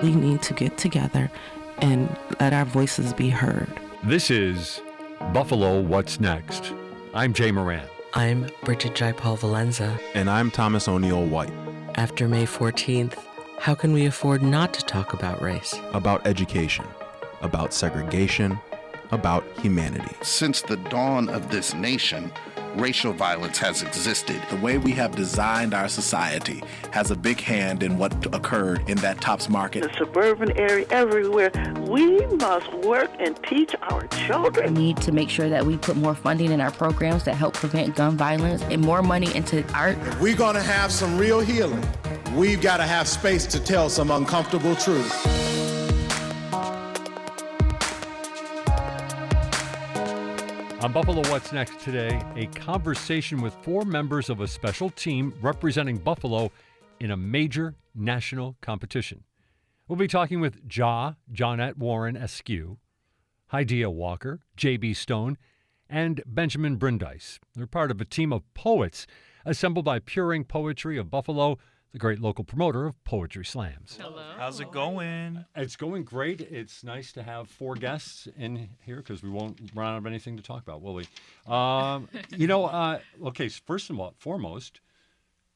really need to get together and let our voices be heard. This is Buffalo What's Next. I'm Jay Moran. I'm Bridget Jaipal Valenza. And I'm Thomas O'Neill White. After May 14th, how can we afford not to talk about race? About education, about segregation, about humanity. Since the dawn of this nation, racial violence has existed. The way we have designed our society has a big hand in what occurred in that Tops Market. The suburban area, everywhere. We must work and teach our children. We need to make sure that we put more funding in our programs that help prevent gun violence and more money into art. If we're going to have some real healing, we've got to have space to tell some uncomfortable truths. On Buffalo What's Next today, a conversation with 4 members of a special team representing Buffalo in a major national competition. We'll be talking with Johnette Warren Askew, Hydea Walker, J.B. Stone, and Benjamin Brindise. They're part of a team of poets assembled by Puring Poetry of Buffalo, the great local promoter of poetry slams. Hello. How's it going? It's going great. It's nice to have 4 guests in here because we won't run out of anything to talk about, will we? Okay, first of all, foremost,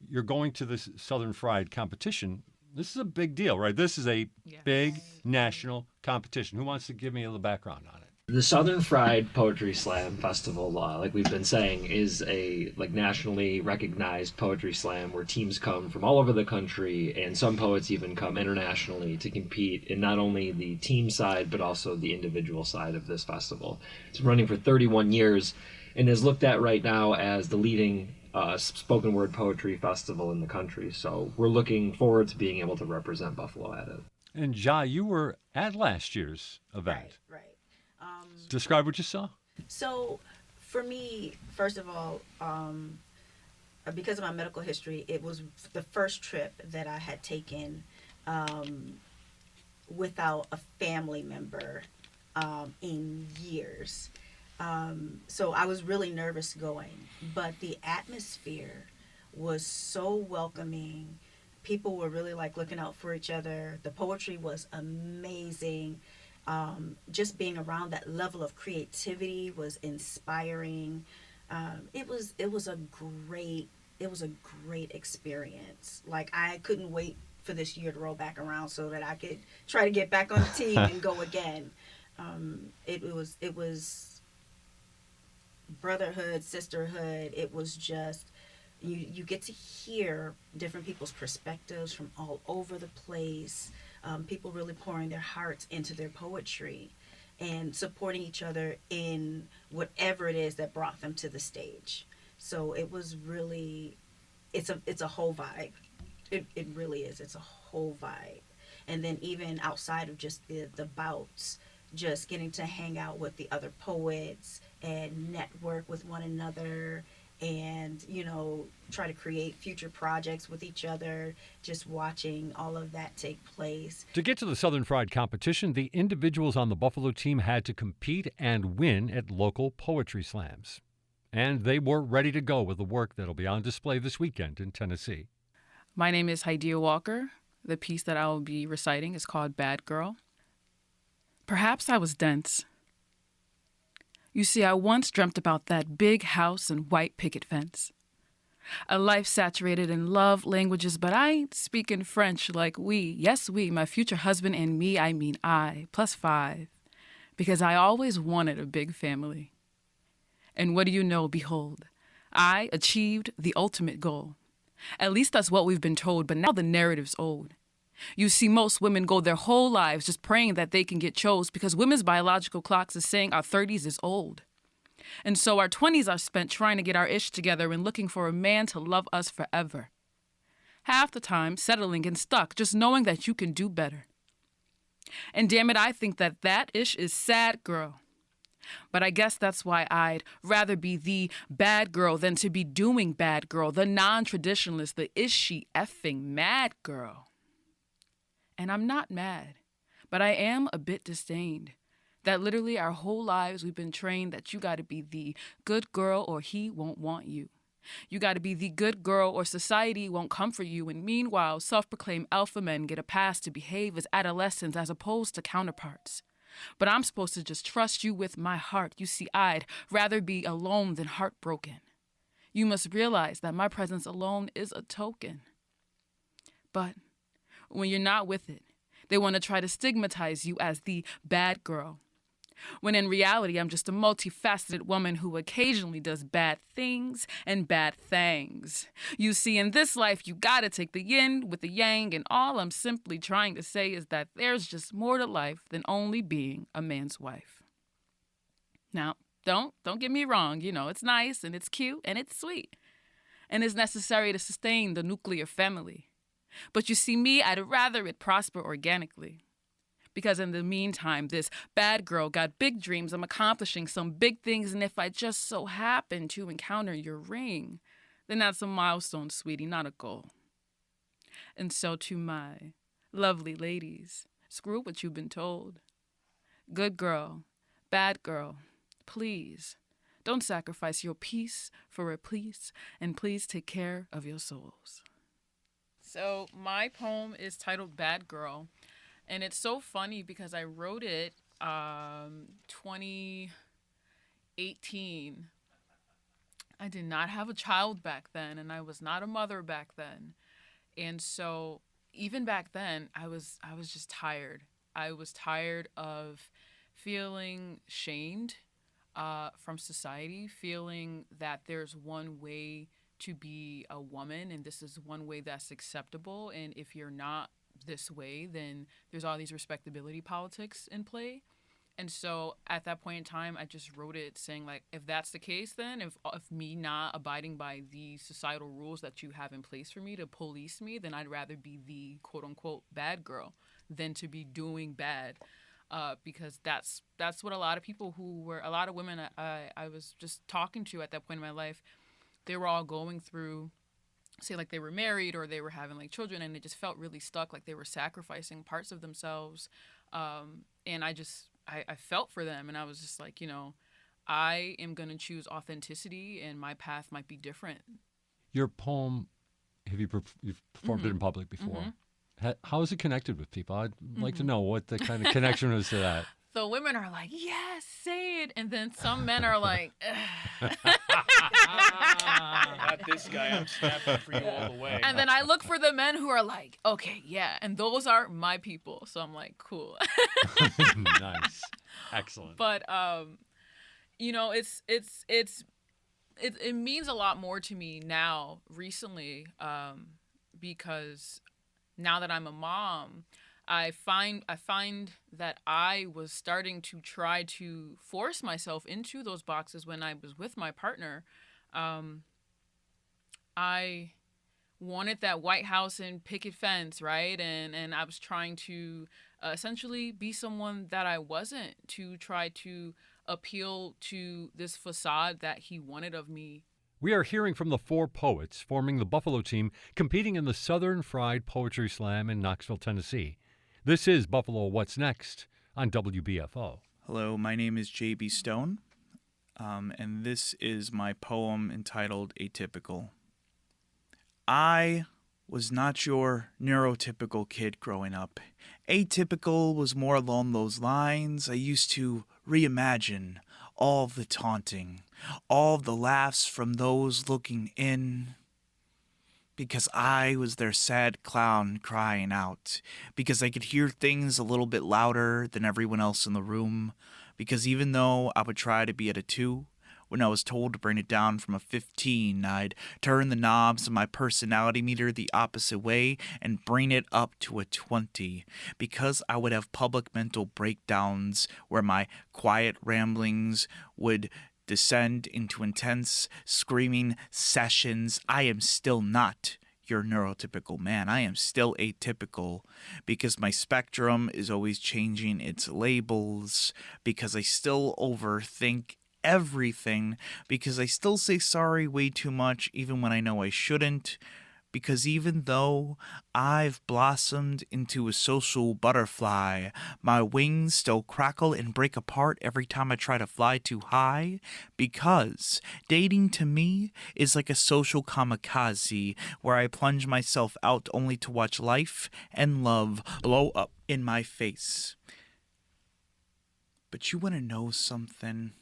you're going to this Southern Fried competition. This is a big deal, right? This is a big national competition. Who wants to give me a little background on it? The Southern Fried Poetry Slam Festival, like we've been saying, is a nationally recognized poetry slam where teams come from all over the country, and some poets even come internationally to compete in not only the team side but also the individual side of this festival. It's been running for 31 years and is looked at right now as the leading spoken word poetry festival in the country. So we're looking forward to being able to represent Buffalo at it. And Ja, you were at last year's event. Right. Describe what you saw. So, for me, first of all, because of my medical history, it was the first trip that I had taken without a family member in years. So I was really nervous going, but the atmosphere was so welcoming. People were really looking out for each other. The poetry was amazing. Just being around that level of creativity was inspiring. It was a great experience. I couldn't wait for this year to roll back around so that I could try to get back on the team and go again. It was brotherhood, sisterhood. It was just you get to hear different people's perspectives from all over the place. People really pouring their hearts into their poetry and supporting each other in whatever it is that brought them to the stage. So it was really, it's a whole vibe. It really is. It's a whole vibe. And then even outside of just the bouts, just getting to hang out with the other poets and network with one another and, try to create future projects with each other, just watching all of that take place. To get to the Southern Fried competition, the individuals on the Buffalo team had to compete and win at local poetry slams. And they were ready to go with the work that'll be on display this weekend in Tennessee. My name is Hydea Walker. The piece that I will be reciting is called Bad Girl. Perhaps I was dense. You see, I once dreamt about that big house and white picket fence. A life saturated in love languages, but I ain't speaking French like we. Yes, we, my future husband and me, I mean I, +5. Because I always wanted a big family. And what do you know, behold, I achieved the ultimate goal. At least that's what we've been told, but now the narrative's old. You see, most women go their whole lives just praying that they can get chose because women's biological clocks is saying our 30s is old. And so our 20s are spent trying to get our ish together and looking for a man to love us forever. Half the time, settling and stuck, just knowing that you can do better. And damn it, I think that ish is sad, girl. But I guess that's why I'd rather be the bad girl than to be doing bad girl, the non-traditionalist, the is she effing mad girl. And I'm not mad, but I am a bit disdained. That literally our whole lives we've been trained that you gotta be the good girl or he won't want you. You got to be the good girl or society won't comfort you. And meanwhile, self-proclaimed alpha men get a pass to behave as adolescents as opposed to counterparts. But I'm supposed to just trust you with my heart. You see, I'd rather be alone than heartbroken. You must realize that my presence alone is a token. But when you're not with it, they want to try to stigmatize you as the bad girl. When in reality, I'm just a multifaceted woman who occasionally does bad things and bad things. You see, in this life, you gotta take the yin with the yang, and all I'm simply trying to say is that there's just more to life than only being a man's wife. Now, don't get me wrong, it's nice and it's cute and it's sweet and it's necessary to sustain the nuclear family. But you see, me, I'd rather it prosper organically. Because in the meantime, this bad girl got big dreams. I'm accomplishing some big things. And if I just so happen to encounter your ring, then that's a milestone, sweetie, not a goal. And so to my lovely ladies, screw what you've been told. Good girl, bad girl, please don't sacrifice your peace for a peace, and please take care of your souls. So my poem is titled Bad Girl. And it's so funny because I wrote it 2018. I did not have a child back then, and I was not a mother back then. And so even back then, I was just tired. I was tired of feeling shamed from society, feeling that there's one way to be a woman, and this is one way that's acceptable. And if you're not this way, then there's all these respectability politics in play. And so at that point in time, I just wrote it saying, like, if that's the case, then if me not abiding by the societal rules that you have in place for me to police me, then I'd rather be the quote unquote bad girl than to be doing bad. Because that's what a lot of women I was just talking to at that point in my life, they were all going through, say, like, they were married or they were having like children, and they just felt really stuck, like they were sacrificing parts of themselves. And I felt for them, and I was just like, I am going to choose authenticity, and my path might be different. Your poem, you've performed it in public before. How is it connected with people? I'd like to know what the kind of connection was to that. So women are like, yes, say it. And then some men are like, not this guy, I'm snapping for you all the way. And then I look for the men who are like, okay, yeah. And those are my people. So I'm like, cool. Nice. Excellent. But, it means a lot more to me now, recently, because now that I'm a mom, I find that I was starting to try to force myself into those boxes when I was with my partner. I wanted that White House and picket fence, right? And I was trying to essentially be someone that I wasn't, to try to appeal to this facade that he wanted of me. We are hearing from the four poets forming the Buffalo team competing in the Southern Fried Poetry Slam in Knoxville, Tennessee. This is Buffalo What's Next on WBFO. Hello, my name is J.B. Stone, and this is my poem entitled Atypical. I was not your neurotypical kid growing up. Atypical was more along those lines. I used to reimagine all the taunting, all the laughs from those looking in, because I was their sad clown crying out, because I could hear things a little bit louder than everyone else in the room, because even though I would try to be at a 2, when I was told to bring it down from a 15, I'd turn the knobs of my personality meter the opposite way and bring it up to a 20, because I would have public mental breakdowns where my quiet ramblings would descend into intense screaming sessions. I am still not your neurotypical man. I am still atypical, because my spectrum is always changing its labels, because I still overthink everything, because I still say sorry way too much even when I know I shouldn't, Because even though I've blossomed into a social butterfly, my wings still crackle and break apart every time I try to fly too high. Because dating to me is like a social kamikaze where I plunge myself out only to watch life and love blow up in my face. But you want to know something?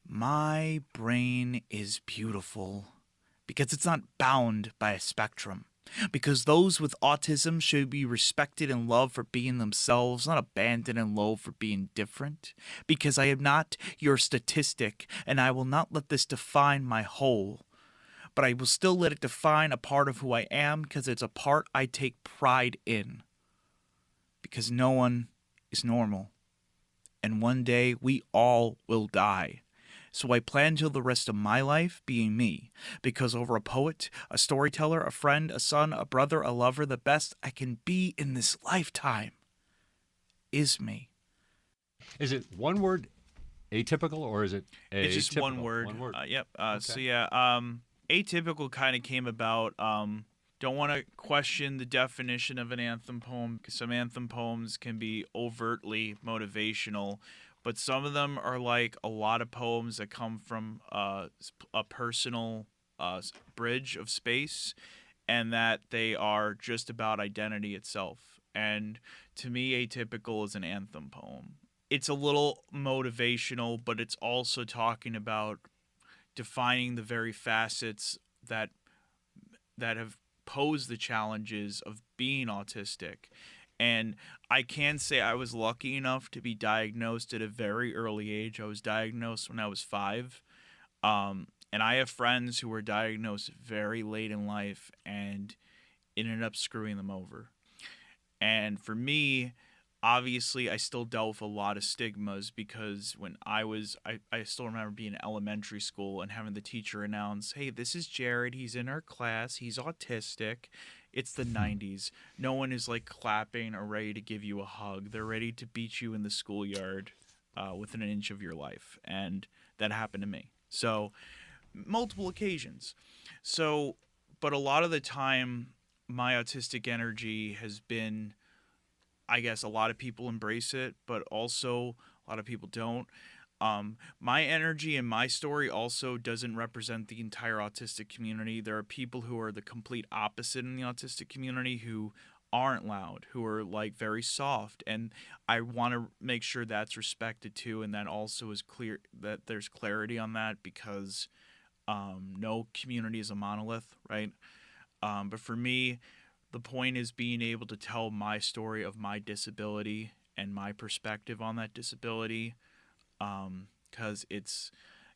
My brain is beautiful. Because it's not bound by a spectrum. Because those with autism should be respected and loved for being themselves, not abandoned and loathed for being different. Because I am not your statistic, and I will not let this define my whole. But I will still let it define a part of who I am, because it's a part I take pride in. Because no one is normal. And one day we all will die. So I plan till the rest of my life being me, because over a poet, a storyteller, a friend, a son, a brother, a lover, the best I can be in this lifetime is me. Is it one word, atypical, or is it atypical? It's just one word. Yep. Okay. So yeah, atypical kind of came about. Don't want to question the definition of an anthem poem, because some anthem poems can be overtly motivational. But some of them are like a lot of poems that come from a personal bridge of space, and that they are just about identity itself. And to me, Atypical is an anthem poem. It's a little motivational, but it's also talking about defining the very facets that have posed the challenges of being autistic. And I can say I was lucky enough to be diagnosed at a very early age. I was diagnosed when I was 5. And I have friends who were diagnosed very late in life, and it ended up screwing them over. And for me, obviously, I still dealt with a lot of stigmas, because when I still remember being in elementary school and having the teacher announce, "Hey, this is Jared. He's in our class. He's autistic." It's the 90s. No one is like clapping or ready to give you a hug. They're ready to beat you in the schoolyard within an inch of your life. And that happened to me. So, multiple occasions. So, but a lot of the time, my autistic energy has been, I guess a lot of people embrace it, but also a lot of people don't. My energy and my story also doesn't represent the entire autistic community. There are people who are the complete opposite in the autistic community who aren't loud, who are like very soft, and I want to make sure that's respected too, and that also is clear, that there's clarity on that, because no community is a monolith, right? But for me, the point is being able to tell my story of my disability and my perspective on that disability. Because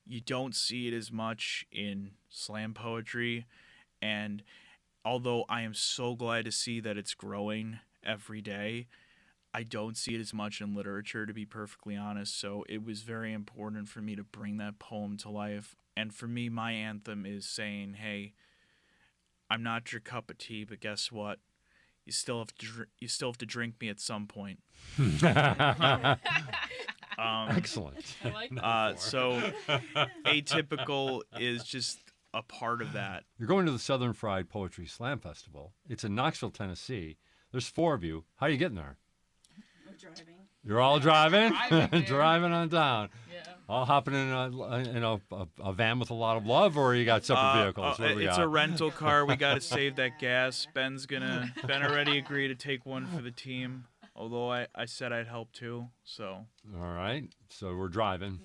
you don't see it as much in slam poetry, and although I am so glad to see that it's growing every day, I don't see it as much in literature, to be perfectly honest. So it was very important for me to bring that poem to life. And for me, my anthem is saying, hey, I'm not your cup of tea, but guess what? You still have to drink me at some point. Excellent. I like that. So Atypical is just a part of that. You're going to the Southern Fried Poetry Slam Festival. It's in Knoxville, Tennessee. There's 4 of you. How are you getting there? We're driving. You're all driving? Driving on down. Yeah. All hopping in a van with a lot of love, or you got separate vehicles? What do we it's got? a rental car. We got to save that gas. Ben already agreed to take one for the team, although I said I'd help too. So. All right. So we're driving.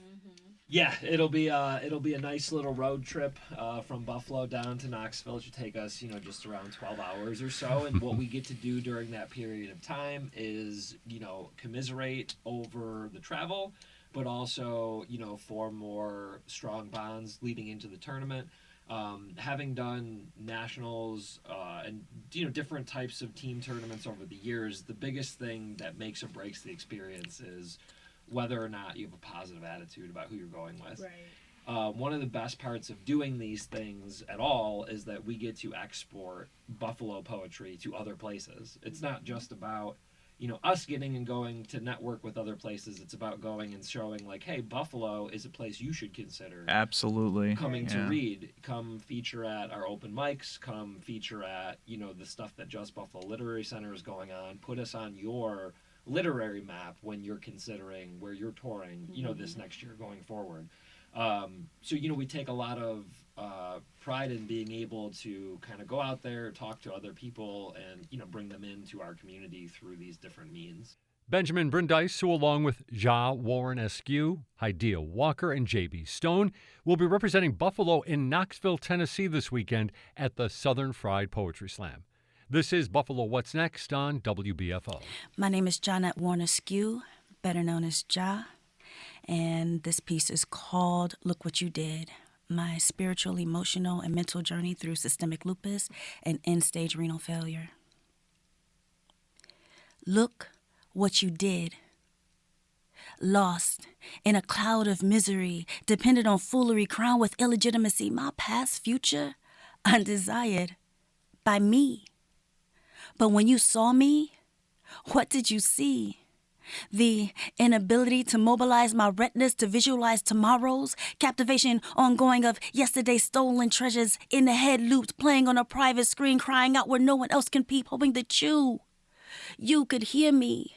Yeah, it'll be a nice little road trip from Buffalo down to Knoxville. It should take us, just around 12 hours or so. And what we get to do during that period of time is, commiserate over the travel, but also, form more strong bonds leading into the tournament. Having done nationals and different types of team tournaments over the years, the biggest thing that makes or breaks the experience is whether or not you have a positive attitude about who you're going with. Right. One of the best parts of doing these things at all is that we get to export Buffalo poetry to other places. It's not just about, us getting and going to network with other places. It's about going and showing like, hey, Buffalo is a place you should consider. Absolutely. Coming to read. Come feature at our open mics. Come feature at, the stuff that Just Buffalo Literary Center is going on. Put us on your literary map when you're considering where you're touring, this next year going forward. So, we take a lot of pride in being able to kind of go out there, talk to other people, and, bring them into our community through these different means. Benjamin Brandeis, who along with Ja Warren Askew, Hydea Walker, and J.B. Stone, will be representing Buffalo in Knoxville, Tennessee this weekend at the Southern Fried Poetry Slam. This is Buffalo What's Next on WBFO. My name is Janet Warren Askew, better known as Ja, and this piece is called Look What You Did, my spiritual, emotional, and mental journey through systemic lupus and end-stage renal failure. Look what you did. Lost in a cloud of misery, dependent on foolery, crowned with illegitimacy, my past future undesired by me. But when you saw me, what did you see? The inability to mobilize my retinas to visualize tomorrows, captivation ongoing of yesterday's stolen treasures, in the head looped, playing on a private screen, crying out where no one else can peep, hoping that you could hear me.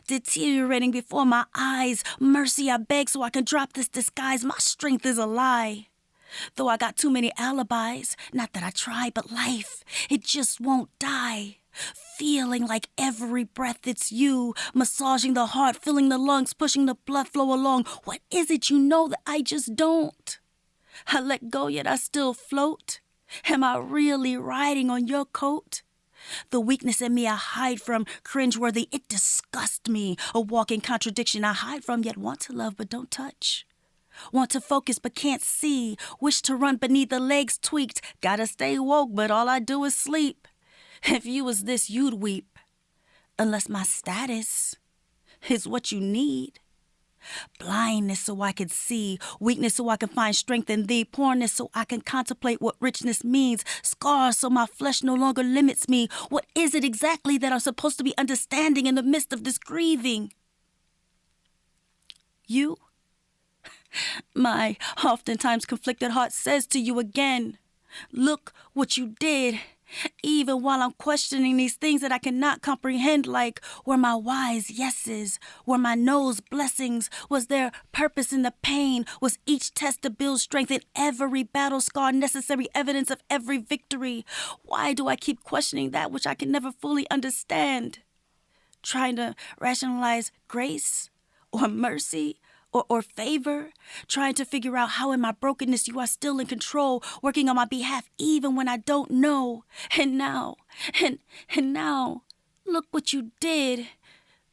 Deteriorating before my eyes, mercy I beg so I can drop this disguise, my strength is a lie. Though I got too many alibis, not that I tried, but life, it just won't die. Feeling like every breath it's you, massaging the heart, filling the lungs, pushing the blood flow along. What is it you know that I just don't? I let go yet I still float. Am I really riding on your coat? The weakness in me I hide from, cringeworthy, it disgusts me. A walking contradiction I hide from, yet want to love but don't touch. Want to focus but can't see, wish to run beneath the legs tweaked. Gotta stay woke but all I do is sleep. If you was this, you'd weep. Unless my status is what you need. Blindness so I could see, weakness so I can find strength in thee, poorness so I can contemplate what richness means, scars so my flesh no longer limits me. What is it exactly that I'm supposed to be understanding in the midst of this grieving? You? My oftentimes conflicted heart says to you again, look what you did. Even while I'm questioning these things that I cannot comprehend, like, were my wise yeses? Were my no's blessings? Was there purpose in the pain? Was each test to build strength in every battle scar, necessary evidence of every victory? Why do I keep questioning that which I can never fully understand? Trying to rationalize grace or mercy or favor, trying to figure out how in my brokenness you are still in control, working on my behalf even when I don't know. And now, look what you did.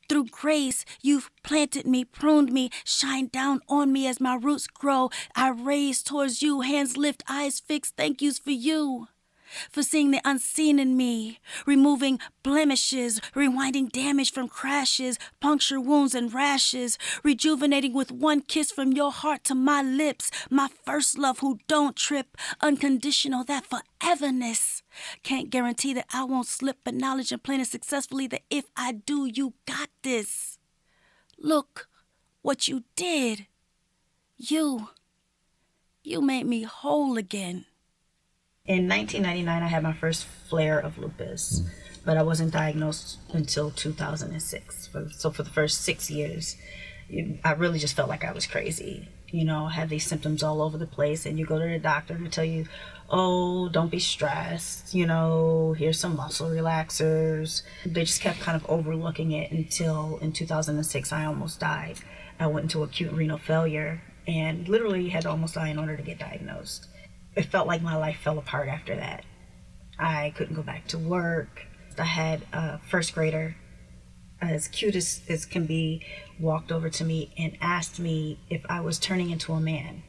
Through grace, you've planted me, pruned me, shined down on me as my roots grow. I raise towards you, hands lift, eyes fixed, thank yous for you. For seeing the unseen in me, removing blemishes, rewinding damage from crashes, puncture wounds and rashes, rejuvenating with one kiss from your heart to my lips, my first love who don't trip, unconditional, that foreverness. Can't guarantee that I won't slip, but knowledge and planning successfully that if I do, you got this. Look what you did. You made me whole again. In 1999, I had my first flare of lupus, but I wasn't diagnosed until 2006. So for the first 6 years, I really just felt like I was crazy. I had these symptoms all over the place, and you go to the doctor and they tell you, oh, don't be stressed, here's some muscle relaxers. They just kept kind of overlooking it until in 2006, I almost died. I went into acute renal failure and literally had to almost die in order to get diagnosed. It felt like my life fell apart after that. I couldn't go back to work. I had a first grader, as cute as can be, walked over to me and asked me if I was turning into a man,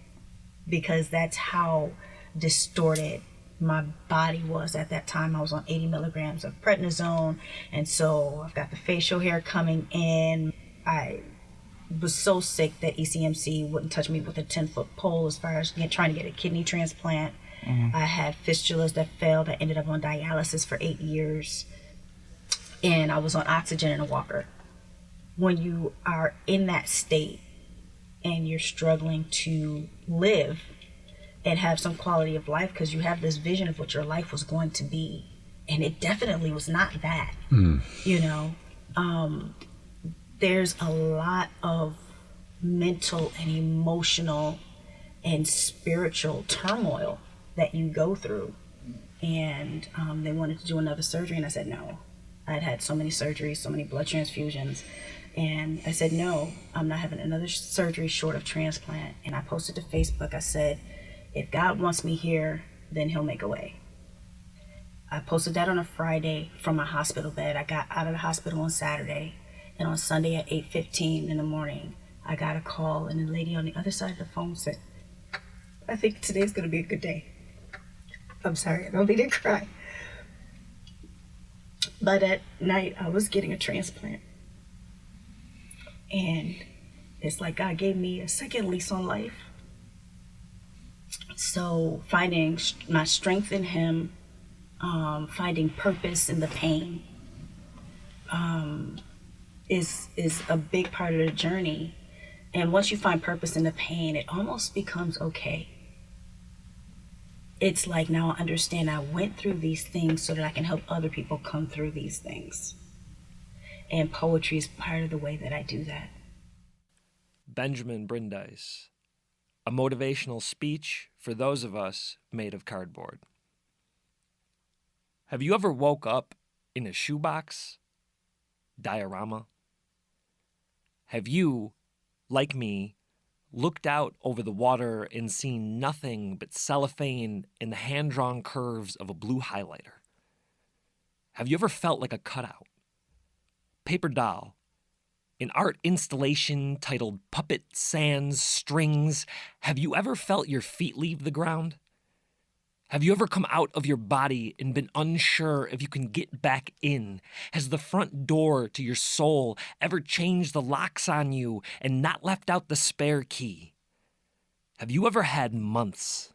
because that's how distorted my body was at that time. I was on 80 milligrams of prednisone, and so I've got the facial hair coming in. I was so sick that ECMC wouldn't touch me with a 10-foot pole as far as trying to get a kidney transplant. I had fistulas that failed. I ended up on dialysis for 8 years. and I was on oxygen in a walker. When you are in that state and you're struggling to live and have some quality of life, because you have this vision of what your life was going to be, and it definitely was not that. You know, there's a lot of mental and emotional and spiritual turmoil that you go through. And they wanted to do another surgery, and I said no. I'd had so many surgeries, so many blood transfusions, and I said no, I'm not having another surgery short of transplant. And I posted to Facebook, I said, if God wants me here, then he'll make a way. I posted that on a Friday from my hospital bed. I got out of the hospital on Saturday, and on Sunday at 8:15 in the morning, I got a call, and the lady on the other side of the phone said, I think today's gonna be a good day. I'm sorry, I don't mean to cry. But at night, I was getting a transplant. And it's like God gave me a second lease on life. So finding my strength in him, finding purpose in the pain, is a big part of the journey. And once you find purpose in the pain, it almost becomes okay. It's like, now I understand I went through these things so that I can help other people come through these things. And poetry is part of the way that I do that. Benjamin Brandeis, a motivational speech for those of us made of cardboard. Have you ever woke up in a shoebox diorama? Have you, like me, looked out over the water and seen nothing but cellophane and the hand-drawn curves of a blue highlighter? Have you ever felt like a cutout? Paper doll, an art installation titled Puppet Sans Strings. Have you ever felt your feet leave the ground? Have you ever come out of your body and been unsure if you can get back in? Has the front door to your soul ever changed the locks on you and not left out the spare key? Have you ever had months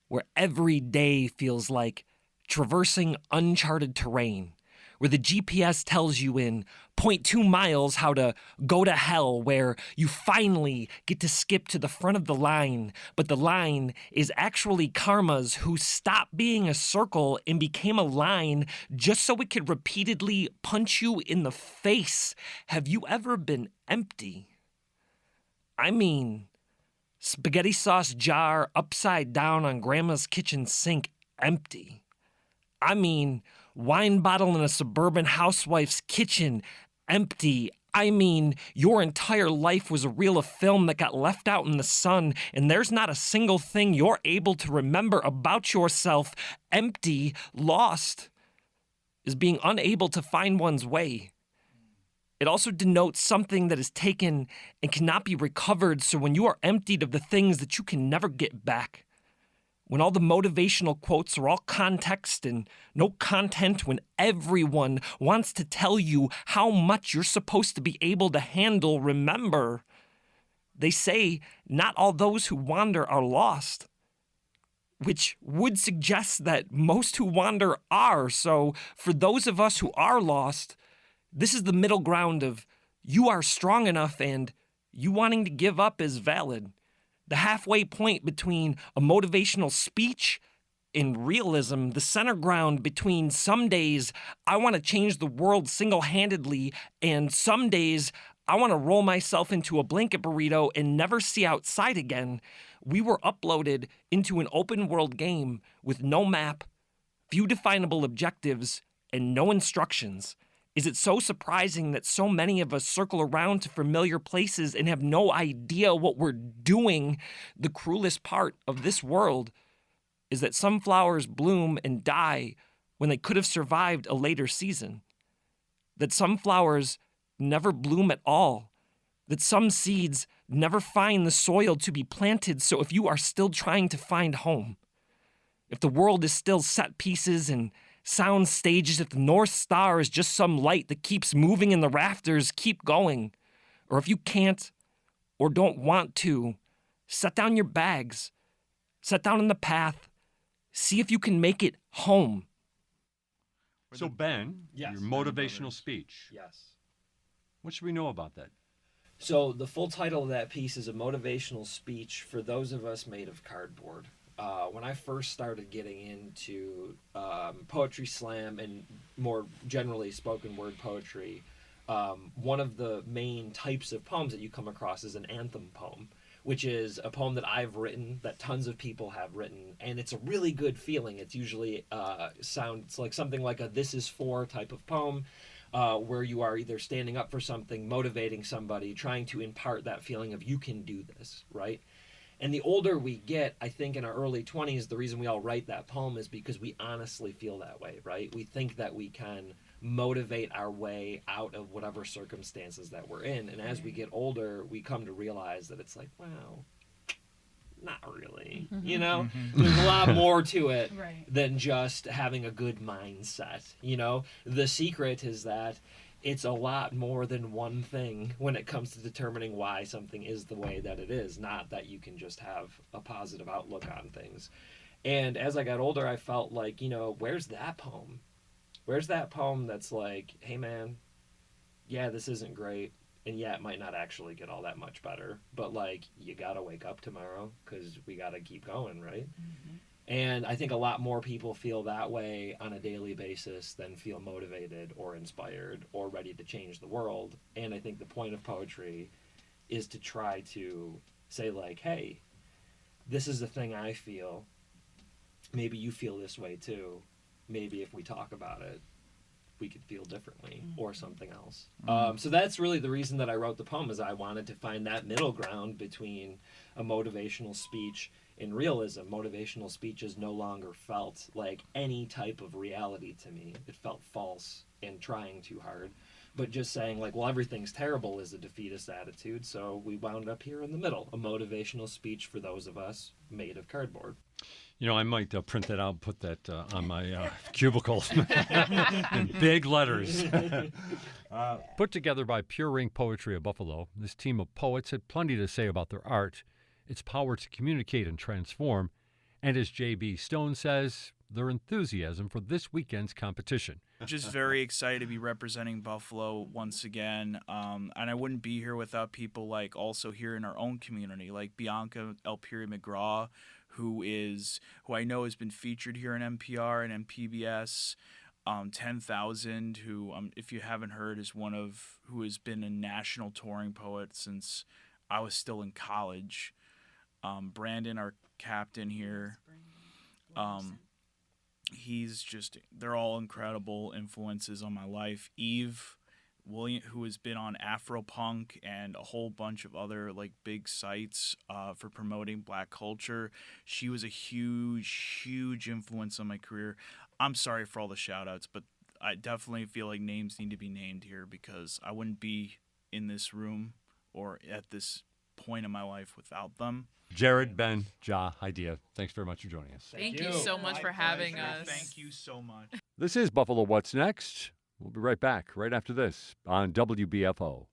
where every day feels like traversing uncharted terrain, where the GPS tells you in 0.2 miles how to go to hell, where you finally get to skip to the front of the line, but the line is actually karma's, who stopped being a circle and became a line just so it could repeatedly punch you in the face? Have you ever been empty? I mean, spaghetti sauce jar upside down on grandma's kitchen sink empty. I mean, wine bottle in a suburban housewife's kitchen empty. I mean, your entire life was a reel of film that got left out in the sun, and there's not a single thing you're able to remember about yourself. Empty, lost, is being unable to find one's way. It also denotes something that is taken and cannot be recovered, so when you are emptied of the things that you can never get back, when all the motivational quotes are all context and no content, when everyone wants to tell you how much you're supposed to be able to handle, remember, they say not all those who wander are lost, which would suggest that most who wander are. So for those of us who are lost, this is the middle ground of you are strong enough and you wanting to give up is valid. The halfway point between a motivational speech and realism, the center ground between some days I want to change the world single-handedly and some days I want to roll myself into a blanket burrito and never see outside again. We were uploaded into an open world game with no map, few definable objectives, and no instructions. Is it so surprising that so many of us circle around to familiar places and have no idea what we're doing? The cruelest part of this world is that some flowers bloom and die when they could have survived a later season. That some flowers never bloom at all. That some seeds never find the soil to be planted. So if you are still trying to find home, if the world is still set pieces and sound stages, if the North Star is just some light that keeps moving in the rafters, keep going. Or if you can't or don't want to, set down your bags, set down in the path, see if you can make it home. So Ben, Yes, your Ben motivational Brothers. speech. Yes. What should we know about that? So the full title of that piece is a motivational speech for those of us made of cardboard. When I first started getting into poetry slam and more generally spoken word poetry, one of the main types of poems that you come across is an anthem poem, which is a poem that I've written, that tons of people have written, and it's a really good feeling. It's usually sounds like something like a "this is for" type of poem, where you are either standing up for something, motivating somebody, trying to impart that feeling of you can do this, right? And the older we get, I think in our early 20s, the reason we all write that poem is because we honestly feel that way, right? We think that we can motivate our way out of whatever circumstances that we're in. And as we get older, we come to realize that it's like, wow, not really. You know, there's a lot more to it than just having a good mindset. You know, the secret is that it's a lot more than one thing when it comes to determining why something is the way that it is, not that you can just have a positive outlook on things. And as I got older, I felt like, you know, where's that poem? Where's that poem that's like, hey man, yeah, this isn't great, and yeah, it might not actually get all that much better, but like, you gotta wake up tomorrow because we gotta keep going, right? And I think a lot more people feel that way on a daily basis than feel motivated or inspired or ready to change the world. And I think the point of poetry is to try to say like, hey, this is the thing I feel. Maybe you feel this way too. Maybe if we talk about it, we could feel differently or something else. So that's really the reason that I wrote the poem, is I wanted to find that middle ground between a motivational speech and realism. Motivational speeches no longer felt like any type of reality to me. It felt false and trying too hard. But just saying like, well, everything's terrible is a defeatist attitude. So we wound up here in the middle, a motivational speech for those of us made of cardboard. You know, I might print that out and put that on my cubicle in big letters. Put together by Pure Ring Poetry of Buffalo, this team of poets had plenty to say about their art, its power to communicate and transform, and as J.B. Stone says, their enthusiasm for this weekend's competition. Just very excited to be representing Buffalo once again. And I wouldn't be here without people like also here in our own community, like Bianca Elpiri McGraw, who I know has been featured here in NPR and MPBS. 10,000, who, if you haven't heard, is who has been a national touring poet since I was still in college. Brandon, our captain here, they're all incredible influences on my life. Eve William, who has been on Afropunk and a whole bunch of other like big sites for promoting Black culture. She was a huge influence on my career. I'm sorry for all the shout outs, but I definitely feel like names need to be named here because I wouldn't be in this room or at this point in my life without them. Jared, Ben, Ja, Idea, thanks very much for joining us. Thank you so much for having us. Thank you so much. This is Buffalo What's Next. We'll be right back right after this on WBFO.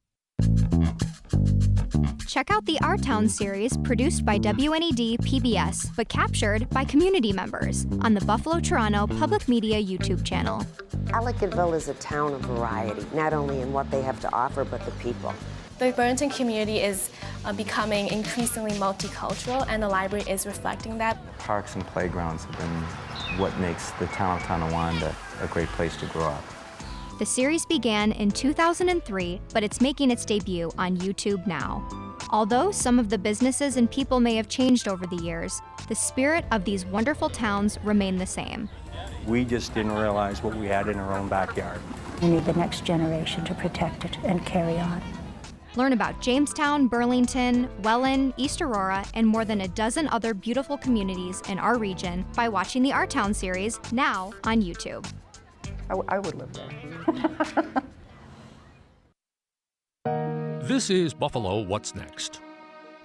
Check out the Our Town series produced by WNED PBS, but captured by community members on the Buffalo Toronto Public Media YouTube channel. Ellicottville is a town of variety, not only in what they have to offer, but the people. The Burlington community is becoming increasingly multicultural, and the library is reflecting that. Parks and playgrounds have been what makes the town of Tonawanda a great place to grow up. The series began in 2003, but it's making its debut on YouTube now. Although some of the businesses and people may have changed over the years, the spirit of these wonderful towns remain the same. We just didn't realize what we had in our own backyard. We need the next generation to protect it and carry on. Learn about Jamestown, Burlington, Welland, East Aurora, and more than a dozen other beautiful communities in our region by watching the Our Town series now on YouTube. I would live there. This is Buffalo What's Next,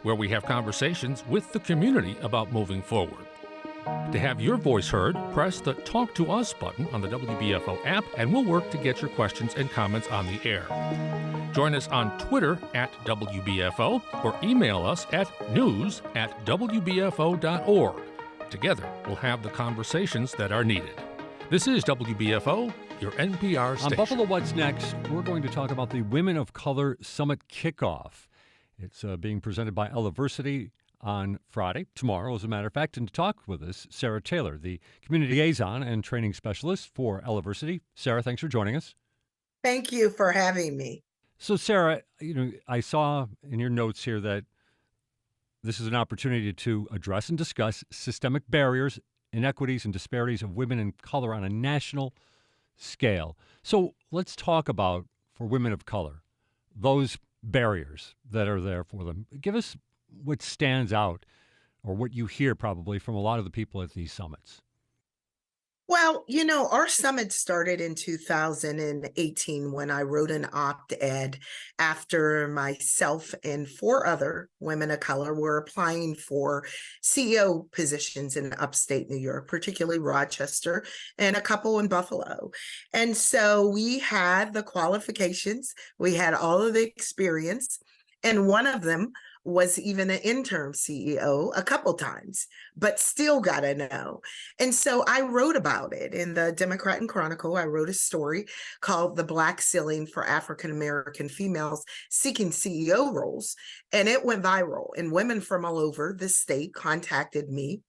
where we have conversations with the community about moving forward. To have your voice heard, press the Talk to Us button on the WBFO app, and we'll work to get your questions and comments on the air. Join us on Twitter at WBFO or email us at news@wbfo.org. Together, we'll have the conversations that are needed. This is WBFO, your NPR station. On Buffalo What's Next, we're going to talk about the Women of Color Summit Kickoff. It's being presented by Eleversity on Friday, tomorrow, as a matter of fact. And to talk with us, Sara Taylor, the Community Liaison and Training Specialist for Eleversity. Sara, thanks for joining us. Thank you for having me. So, Sara, I saw in your notes here that this is an opportunity to address and discuss systemic barriers, inequities, and disparities of women of color on a national scale. So let's talk about, for women of color, those barriers that are there for them. Give us what stands out, or what you hear probably from a lot of the people at these summits. Well, our summit started in 2018 when I wrote an op-ed after myself and 4 other women of color were applying for CEO positions in upstate New York, particularly Rochester, and a couple in Buffalo. And so we had the qualifications, we had all of the experience, and one of them was even an interim CEO a couple times, but still got a no. And so I wrote about it in the Democrat and Chronicle. I wrote a story called The Black Ceiling for African American Females Seeking CEO Roles, and it went viral. And women from all over the state contacted me.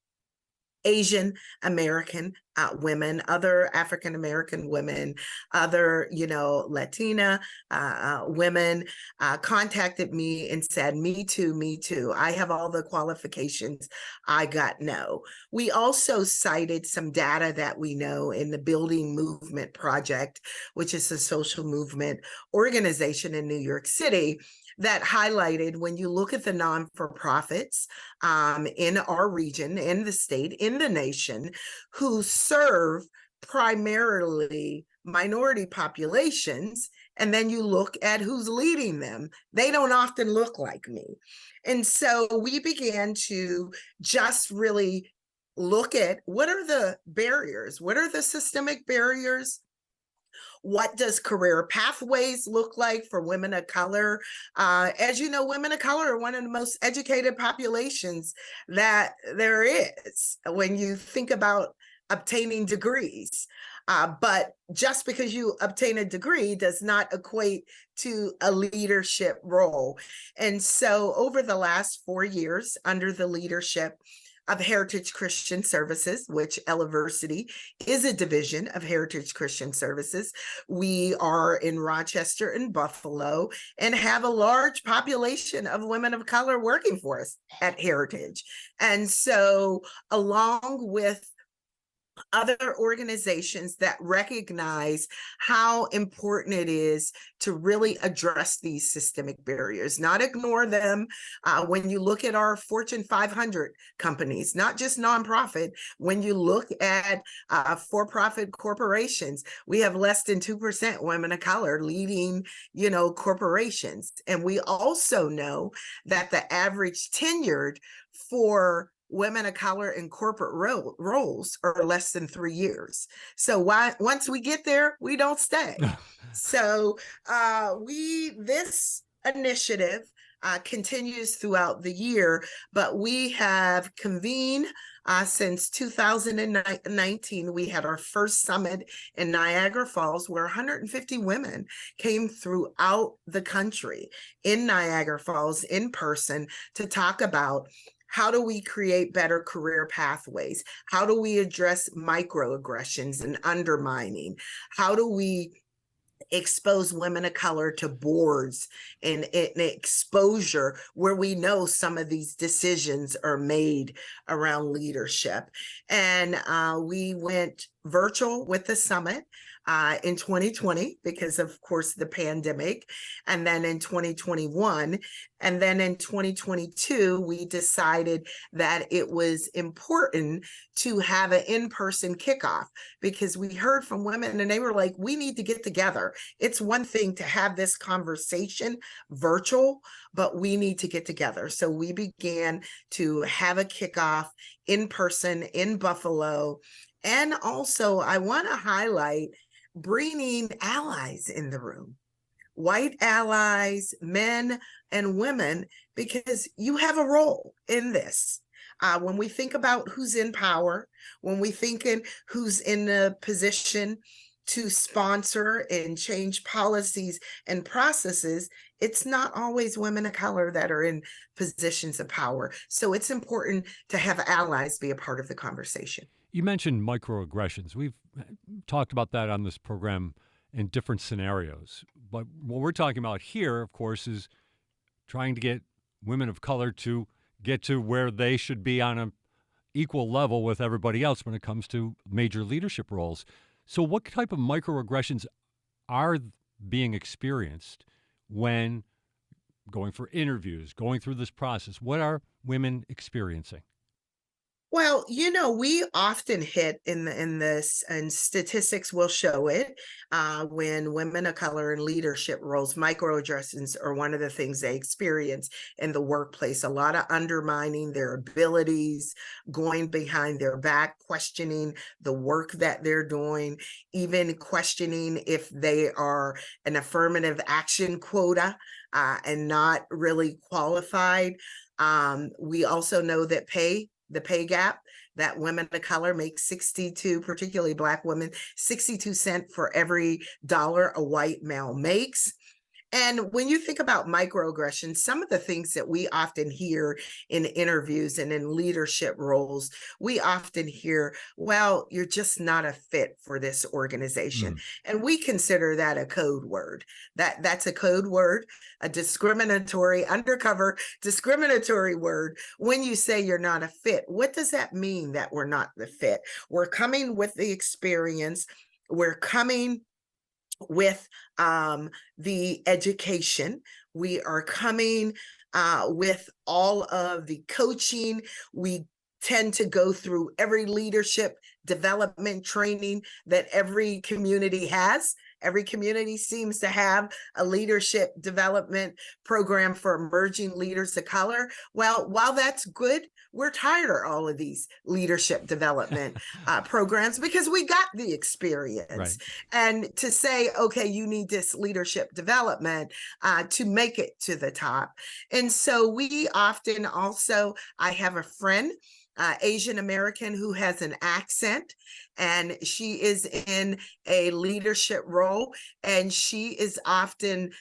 Asian American women, other African American women, other, Latina women contacted me and said, me too, me too. I have all the qualifications. I got no. We also cited some data that we know in the Building Movement Project, which is a social movement organization in New York City, that highlighted when you look at the non-for-profits in our region, in the state, in the nation, who serve primarily minority populations, and then you look at who's leading them, they don't often look like me. And so we began to just really look at what are the barriers, what are the systemic barriers. What does career pathways look like for women of color? As you know, women of color are one of the most educated populations that there is when you think about obtaining degrees. But just because you obtain a degree does not equate to a leadership role. And so over the last 4 years, under the leadership of Heritage Christian Services, which Eleversity is a division of Heritage Christian Services. We are in Rochester and Buffalo and have a large population of women of color working for us at Heritage. And so along with other organizations that recognize how important it is to really address these systemic barriers, not ignore them. When you look at our Fortune 500 companies, not just nonprofit, when you look at for-profit corporations, we have less than 2% women of color leading, corporations. And we also know that the average tenured for women of color in corporate roles are less than 3 years. So once we get there, we don't stay. So this initiative continues throughout the year, but we have convened since 2019. We had our first summit in Niagara Falls where 150 women came throughout the country in Niagara Falls in person to talk about how do we create better career pathways? How do we address microaggressions and undermining? How do we expose women of color to boards and exposure where we know some of these decisions are made around leadership? And we went virtual with the summit in 2020 because of course the pandemic, and then in 2021, and then in 2022 we decided that it was important to have an in-person kickoff because we heard from women and they were like, we need to get together. It's one thing to have this conversation virtual, but we need to get together. So we began to have a kickoff in person in Buffalo. And also I want to highlight bringing allies in the room, white allies, men and women, because you have a role in this. When we think about who's in power, when we think in who's in a position to sponsor and change policies and processes, it's not always women of color that are in positions of power. So it's important to have allies be a part of the conversation. You mentioned microaggressions. We've talked about that on this program in different scenarios. But what we're talking about here, of course, is trying to get women of color to get to where they should be on an equal level with everybody else when it comes to major leadership roles. So what type of microaggressions are being experienced when going for interviews, going through this process? What are women experiencing? Well, we often hit in this, and statistics will show it, when women of color in leadership roles, microaggressions are one of the things they experience in the workplace. A lot of undermining their abilities, going behind their back, questioning the work that they're doing, even questioning if they are an affirmative action quota and not really qualified. We also know that the pay gap, that women of color make 62, particularly Black women, 62 cents for every dollar a white male makes. And when you think about microaggressions, some of the things that we often hear in interviews and in leadership roles, we often hear, well, you're just not a fit for this organization. And we consider that a code word. That's a code word, a discriminatory, undercover discriminatory word. When you say you're not a fit, what does that mean that we're not the fit? We're coming with the experience. We're coming with the education. We are coming with all of the coaching. We tend to go through every leadership development training that every community has. Every community seems to have a leadership development program for emerging leaders of color. Well, while that's good, we're tired of all of these leadership development programs because we got the experience. Right. And to say, okay, you need this leadership development to make it to the top. And so we often also, I have a friend, Asian American, who has an accent, and she is in a leadership role, and she is often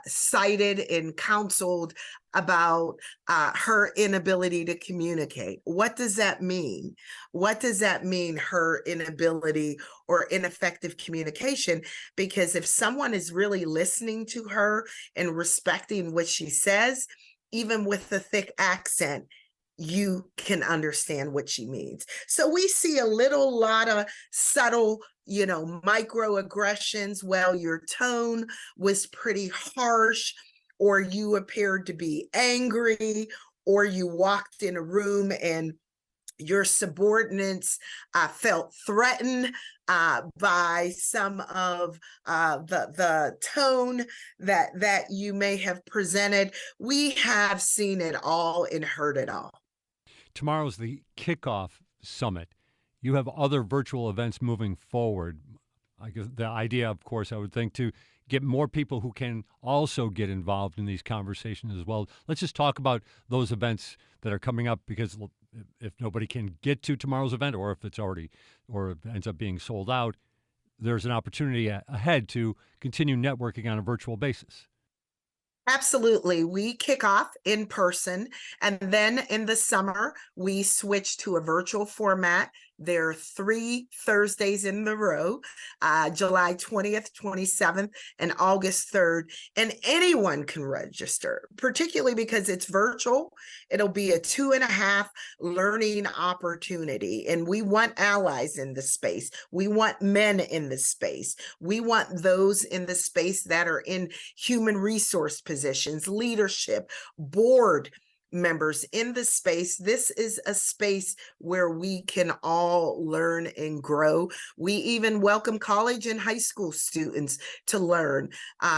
cited and counseled about her inability to communicate. What does that mean? What does that mean, her inability or ineffective communication? Because if someone is really listening to her and respecting what she says, even with the thick accent, you can understand what she means. So we see a lot of subtle, microaggressions. Well, your tone was pretty harsh, or you appeared to be angry, or you walked in a room and your subordinates felt threatened by some of the tone that you may have presented. We have seen it all and heard it all. Tomorrow's the kickoff summit. You have other virtual events moving forward. I guess the idea, of course, I would think, to get more people who can also get involved in these conversations as well. Let's just talk about those events that are coming up, because if nobody can get to tomorrow's event, or if it's already, or it ends up being sold out, there's an opportunity ahead to continue networking on a virtual basis. Absolutely. We kick off in person, and then in the summer, we switch to a virtual format. There are 3 Thursdays in the row, July 20th, 27th, and August 3rd. And anyone can register, particularly because it's virtual. It'll be a 2.5 learning opportunity. And we want allies in the space. We want men in the space. We want those in the space that are in human resource positions, leadership, board members in the space. This is a space where we can all learn and grow. We even welcome college and high school students to learn.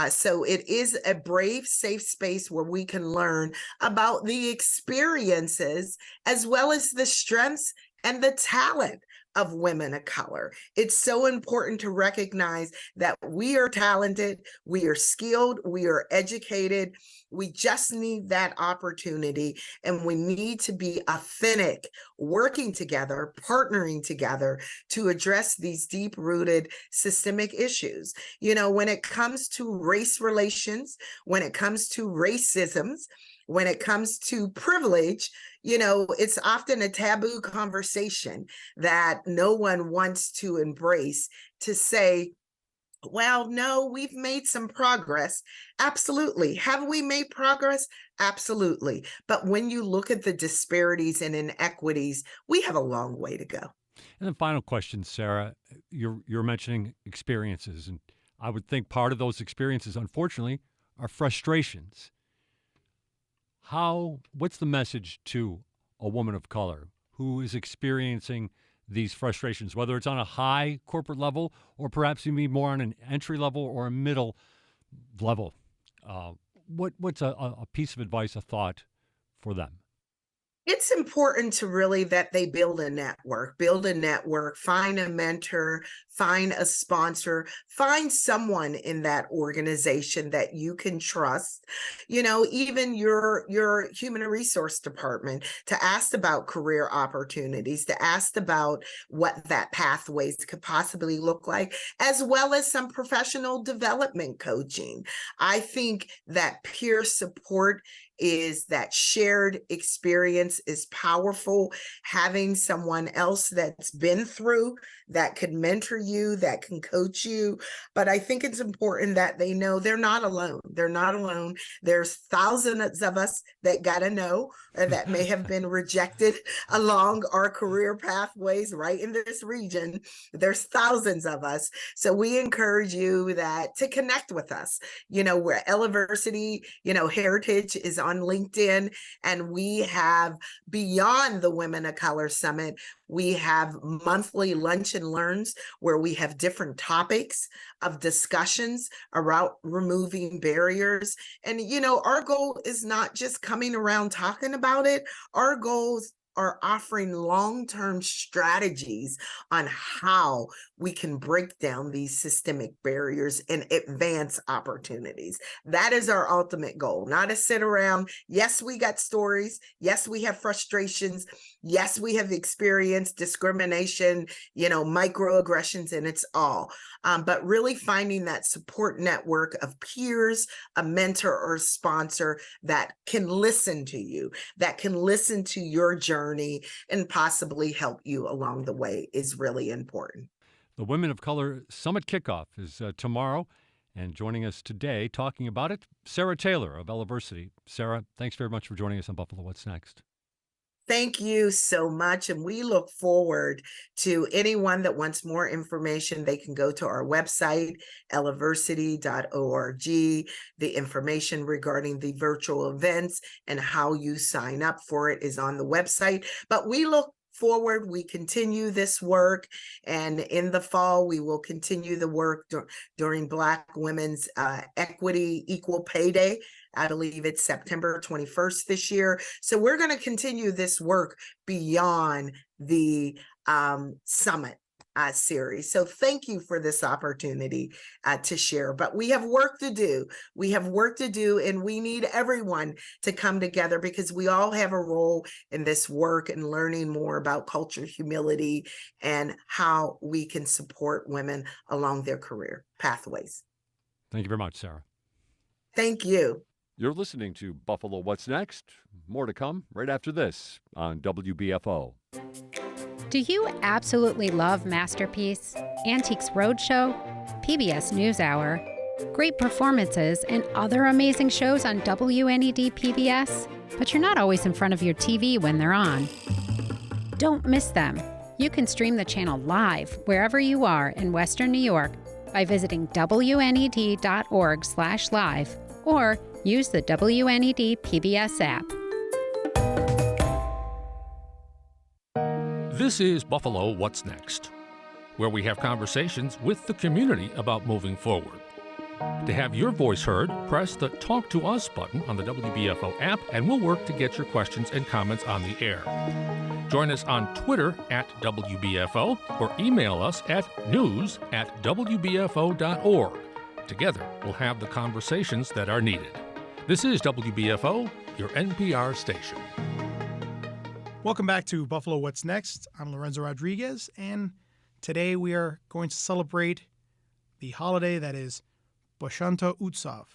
So it is a brave, safe space where we can learn about the experiences as well as the strengths and the talent of women of color. It's so important to recognize that we are talented, we are skilled, we are educated. We just need that opportunity, and we need to be authentic, working together, partnering together to address these deep-rooted systemic issues. You know, when it comes to race relations, when it comes to racisms, when it comes to privilege, you know, it's often a taboo conversation that no one wants to embrace, to say, well, no, we've made some progress. Absolutely. Have we made progress? Absolutely. But when you look at the disparities and inequities, we have a long way to go. And then final question, Sarah, you're mentioning experiences, and I would think part of those experiences, unfortunately, are frustrations. What's the message to a woman of color who is experiencing these frustrations, whether it's on a high corporate level or perhaps even more on an entry level or a middle level? What's a piece of advice, a thought for them? It's important to really that they build a network, find a mentor, find a sponsor, find someone in that organization that you can trust, you know, even your human resource department, to ask about career opportunities, to ask about what that pathways could possibly look like, as well as some professional development coaching. I think that peer support is that shared experience is powerful. Having someone else that's been through, that could mentor you, that can coach you. But I think it's important that they know they're not alone. They're not alone. There's thousands of us that got to know, or that may have been rejected along our career pathways right in this region. There's thousands of us. So we encourage you to connect with us. You know, we're Eleversity, you know, Heritage is on LinkedIn, and we have, beyond the Women of Color Summit, we have monthly lunch and learns where we have different topics of discussions around removing barriers. And, you know, our goal is not just coming around talking about it. Our goals are offering long-term strategies on how we can break down these systemic barriers and advance opportunities. That is our ultimate goal, not to sit around. Yes, we got stories. Yes, we have frustrations. Yes, we have experienced discrimination, you know, microaggressions, and it's all. But really finding that support network of peers, a mentor or a sponsor that can listen to you, that can listen to your journey and possibly help you along the way is really important. The Women of Color Summit kickoff is tomorrow, and joining us today talking about it, Sara Taylor of Eleversity. Sara, thanks very much for joining us on Buffalo What's Next. Thank you so much. And we look forward to anyone that wants more information. They can go to our website, eleversity.org. The information regarding the virtual events and how you sign up for it is on the website. But we look forward. We continue this work, and in the fall we will continue the work during Black Women's Equity Equal Pay Day. I believe it's September 21st this year. So we're going to continue this work beyond the summit series. So thank you for this opportunity to share. But we have work to do. We have work to do, and we need everyone to come together because we all have a role in this work and learning more about culture, humility, and how we can support women along their career pathways. Thank you very much, Sara. Thank you. You're listening to Buffalo What's Next. More to come right after this on WBFO. Do you absolutely love Masterpiece, Antiques Roadshow, PBS NewsHour, great performances, and other amazing shows on WNED PBS? But you're not always in front of your TV when they're on. Don't miss them. You can stream the channel live wherever you are in Western New York by visiting WNED.org/live or use the WNED PBS app. This is Buffalo What's Next, where we have conversations with the community about moving forward. To have your voice heard, press the Talk to Us button on the WBFO app, and we'll work to get your questions and comments on the air. Join us on Twitter at WBFO or email us at news@wbfo.org. Together, we'll have the conversations that are needed. This is WBFO, your NPR station. Welcome back to Buffalo What's Next. I'm Lorenzo Rodriguez, and today we are going to celebrate the holiday that is Basanta Utsav.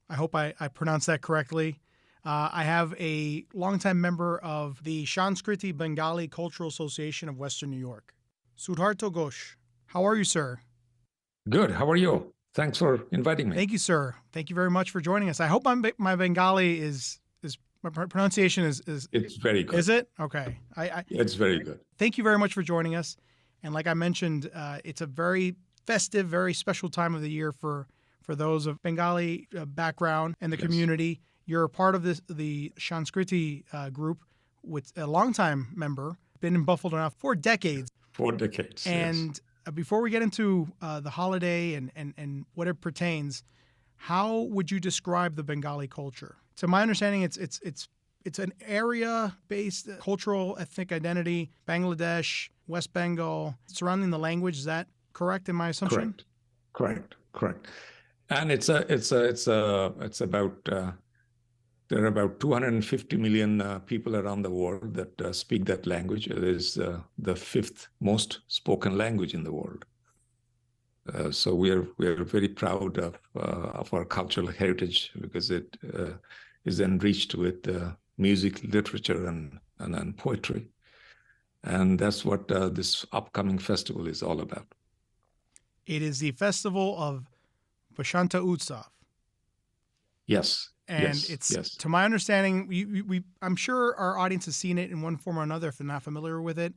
I hope I pronounced that correctly. I have a longtime member of the Sanskriti Bengali Cultural Association of Western New York, Shuhartho Ghose. How are you, sir? Good. How are you? Thanks for inviting me. Thank you, sir. Thank you very much for joining us. I hope my Bengali is my pronunciation is. It's very good. Is it? Okay. It's very good. Thank you very much for joining us. And like I mentioned, it's a very festive, very special time of the year for those of Bengali background and the community. You're a part of the Sanskriti group with a longtime member, been in Buffalo now for decades. 4 decades. And before we get into the holiday and what it pertains, how would you describe the Bengali culture? To my understanding, it's an area-based cultural ethnic identity, Bangladesh, West Bengal, surrounding the language. Is that correct in my assumption? Correct. And it's about there are about 250 million people around the world that speak that language. It is the 5th most spoken language in the world. So we are very proud of our cultural heritage because it is enriched with music, literature, and poetry. And that's what this upcoming festival is all about. It is the festival of Basanta Utsav. Yes. And it's to my understanding, I'm sure our audience has seen it in one form or another if they're not familiar with it,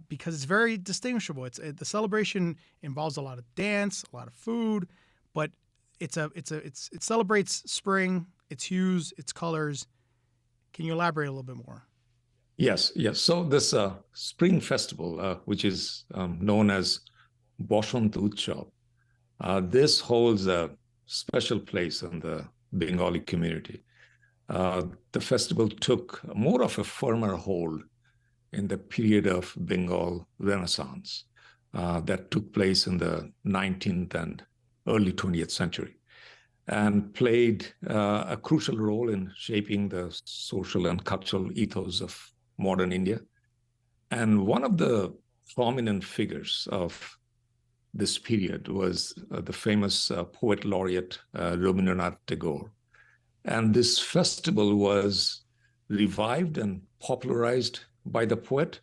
because it's very distinguishable. The celebration involves a lot of dance, a lot of food, but it celebrates spring, its hues, its colors. Can you elaborate a little bit more? Yes. So this spring festival, which is known as Basanta Utsav, this holds a special place in the Bengali community. The festival took more of a firmer hold in the period of Bengal Renaissance that took place in the 19th and early 20th century and played a crucial role in shaping the social and cultural ethos of modern India. And one of the prominent figures of this period was the famous poet laureate Rabindranath Tagore. And this festival was revived and popularized by the poet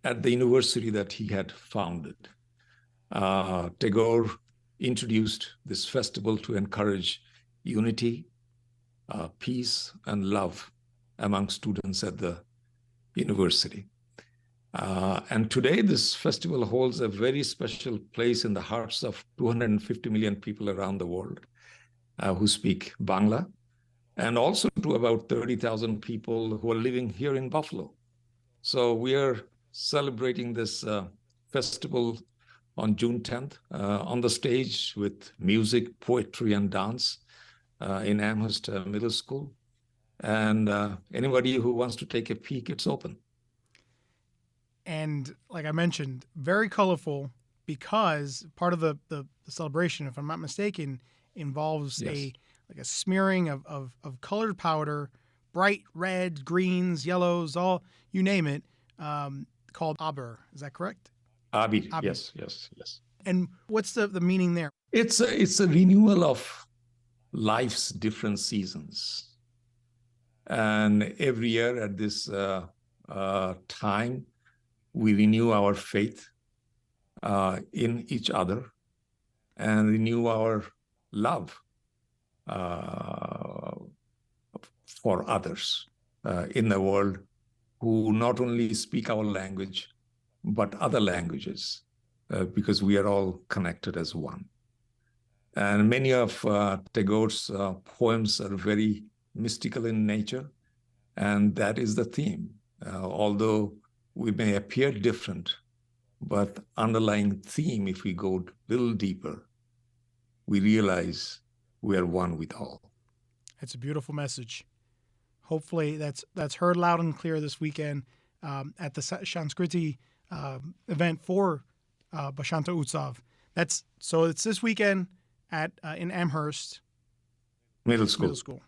at the university that he had founded. Tagore introduced this festival to encourage unity, peace, and love among students at the university. And today, this festival holds a very special place in the hearts of 250 million people around the world who speak Bangla, and also to about 30,000 people who are living here in Buffalo. So we are celebrating this festival on June 10th on the stage with music, poetry, and dance in Amherst Middle School. And anybody who wants to take a peek, it's open. And like I mentioned, very colorful because part of the celebration, if I'm not mistaken, involves a smearing of colored powder, bright red, greens, yellows, all you name it, called abir. Is that correct? Abir. Yes. And what's the meaning there? It's a renewal of life's different seasons. And every year at this time, we renew our faith in each other and renew our love for others in the world who not only speak our language, but other languages, because we are all connected as one. And many of Tagore's poems are very mystical in nature, and that is the theme. Although we may appear different, but underlying theme, if we go a little deeper, we realize we are one with all. It's a beautiful message. Hopefully that's heard loud and clear this weekend at the Sanskriti event for Basanta Utsav. So it's this weekend at in Amherst Middle school. Middle school.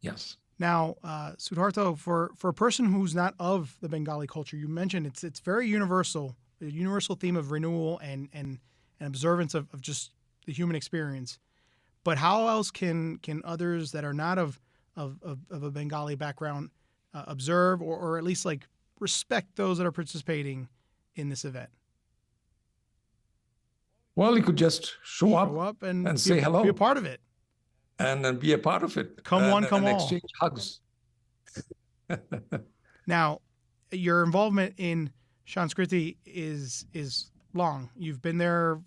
Yes. Now, Shuhartho, for a person who's not of the Bengali culture, you mentioned it's very universal, a universal theme of renewal and observance of just the human experience. But how else can others that are not of a Bengali background observe or at least like respect those that are participating in this event? Well, you could just show up and say hello. Be a part of it. And then be a part of it. Come one, come all. Exchange hugs. Now, your involvement in Sanskriti is long. You've been there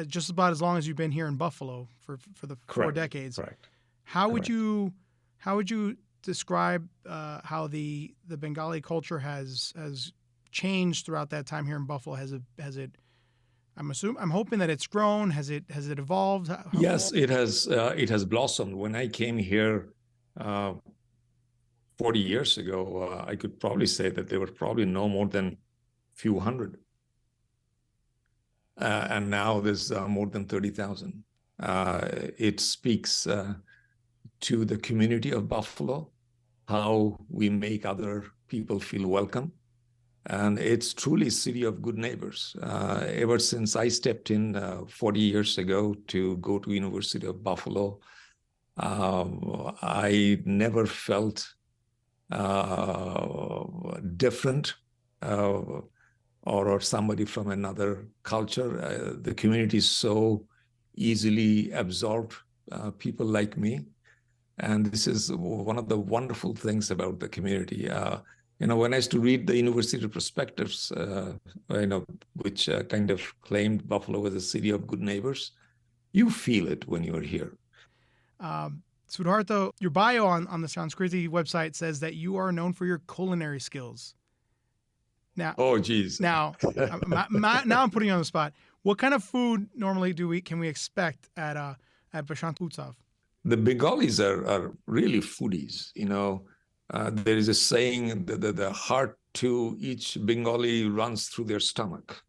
just about as long as you've been here in Buffalo for the Correct. 4 decades. Correct. How would you describe how the Bengali culture has changed throughout that time here in Buffalo? Has it I'm hoping that it's grown. Has it evolved? Yes, it has blossomed. When I came here 40 years ago, I could probably say that there were probably no more than a few hundred. And now there's more than 30,000. It speaks to the community of Buffalo, how we make other people feel welcome. And it's truly a city of good neighbors. Ever since I stepped in 40 years ago to go to University of Buffalo, I never felt different or somebody from another culture. The community so easily absorbed people like me. And this is one of the wonderful things about the community. When I used to read the university perspectives, which kind of claimed Buffalo as a city of good neighbors, you feel it when you're here. Shuhartho, your bio on the Sanskriti website says that you are known for your culinary skills. Now, oh, geez. Now, now I'm putting you on the spot. What kind of food normally can we expect at Basanta Utsav? The Bengalis are really foodies. There is a saying that the heart to each Bengali runs through their stomach.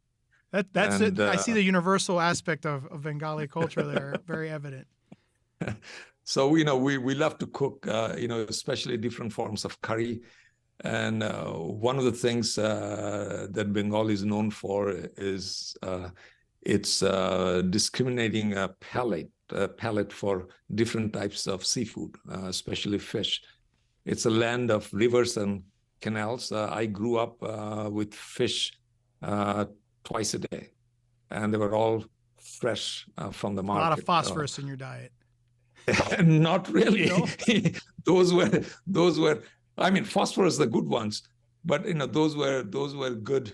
That's it. I see the universal aspect of Bengali culture there, very evident. So, we love to cook, especially different forms of curry. And one of the things that Bengali is known for is its discriminating palate for different types of seafood, especially fish. It's a land of rivers and canals. I grew up with fish twice a day, and they were all fresh from the market. A lot of phosphorus in your diet. Not really. No? Those were. I mean, phosphorus, the good ones, but those were good.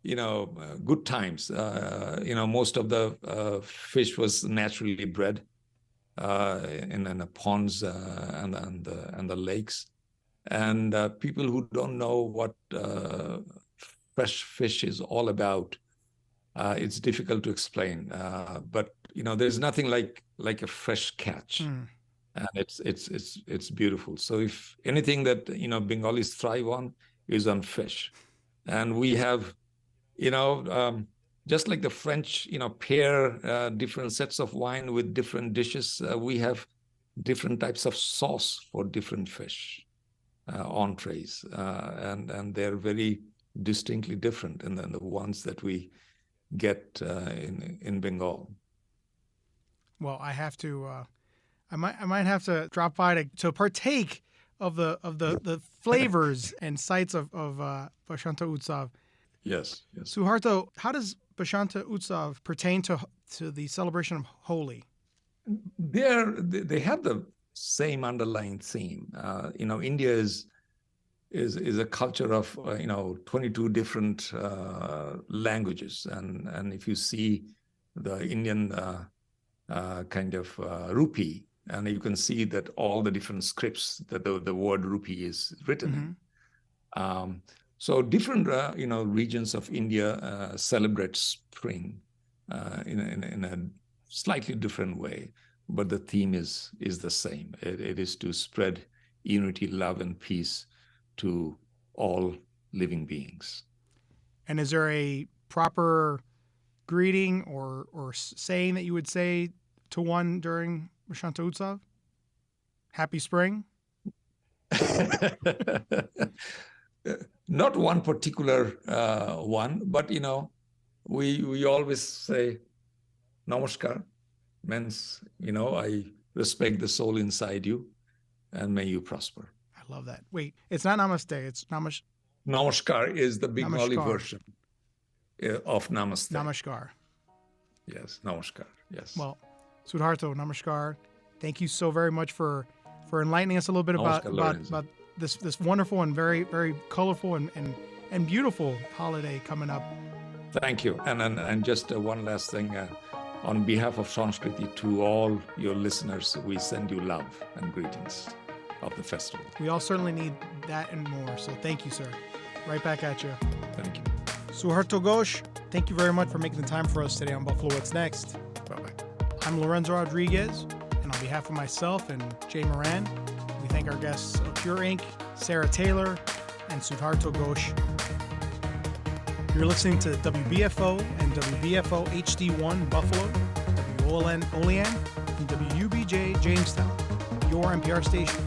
Good times. Most of the fish was naturally bred in the ponds and the lakes, and people who don't know what fresh fish is all about, it's difficult to explain. But there's nothing like a fresh catch, and it's beautiful. So if anything that Bengalis thrive on is on fish, and we have just like the French, pair different sets of wine with different dishes. We have different types of sauce for different fish entrees, and they're very distinctly different than the ones that we get in Bengal. Well, I have to. I might have to drop by to partake of the flavors and sights of Basanta Utsav. Yes. Shuhartho, how does Basanta Utsav pertain to the celebration of Holi? They have the same underlying theme. India is a culture of 22 different languages, and if you see the Indian kind of rupee, and you can see that all the different scripts that the word rupee is written in. So different, regions of India celebrate spring in a slightly different way, but the theme is the same. It is to spread unity, love, and peace to all living beings. And is there a proper greeting or saying that you would say to one during Basanta Utsav? Happy spring? Not one particular one, but we always say namaskar, means I respect the soul inside you, and may you prosper. I love that. Wait, it's not namaste, it's Namaskar is the Bengali Namaskar. version of namaste. Namaskar. Yes, namaskar. Yes. Well, Shuhartho, namaskar. Thank you so very much for enlightening us a little bit about this wonderful and very, very colorful and beautiful holiday coming up. Thank you. And just one last thing. On behalf of Sanskriti, to all your listeners, we send you love and greetings of the festival. We all certainly need that and more. So thank you, sir. Right back at you. Thank you. Shuhartho Ghose, thank you very much for making the time for us today on Buffalo What's Next. Bye-bye. I'm Lorenzo Rodriguez, and on behalf of myself and Jay Moran, we thank our guests of Pure Inc., Sara Taylor, and Shuhartho Ghose. You're listening to WBFO and WBFO HD1 Buffalo, WOLN Olean, and WUBJ Jamestown, your NPR station.